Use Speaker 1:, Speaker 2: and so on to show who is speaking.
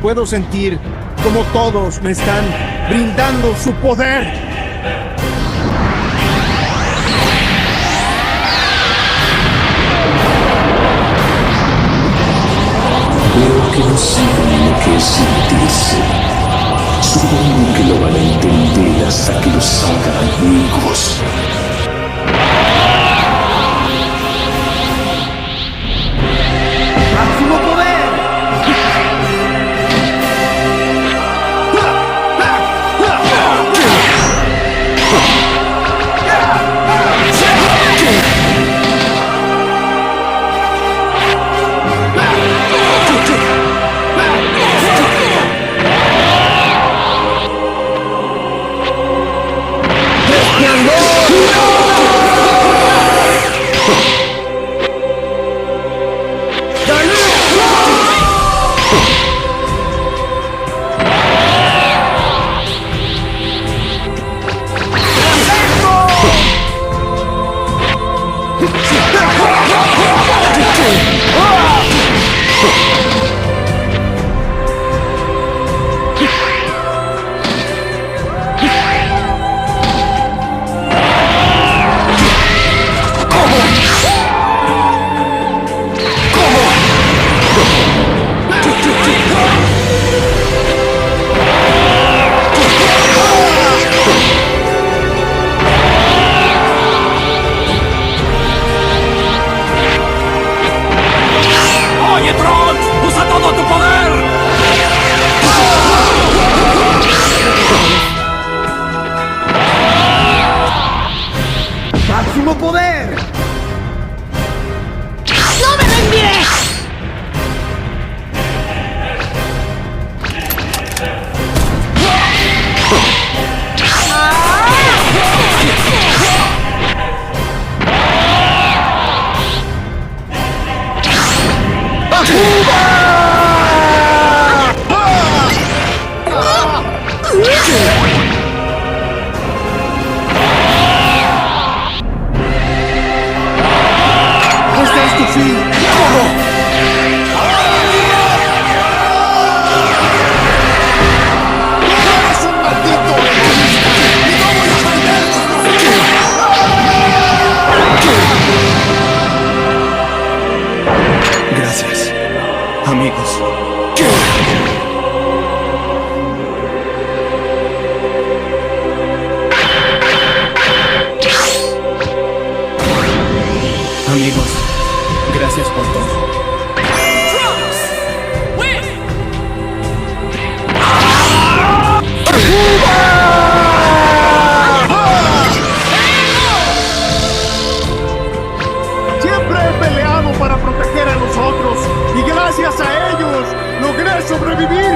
Speaker 1: Puedo sentir como todos me están brindando su poder.
Speaker 2: Veo que no saben lo que es sentirse. Supongo que lo van a entender hasta que los hagan amigos.
Speaker 1: ¡Máximo poder! ¡Máximo poder!
Speaker 3: ¡No me rendiré!
Speaker 1: ¡Este es tu fin! ¡Eres un maldito egoísta! ¡Y no voy a perderlos! Gracias, amigos. Amigos, gracias por todo. Siempre he peleado para proteger a los otros y gracias a ellos logré sobrevivir.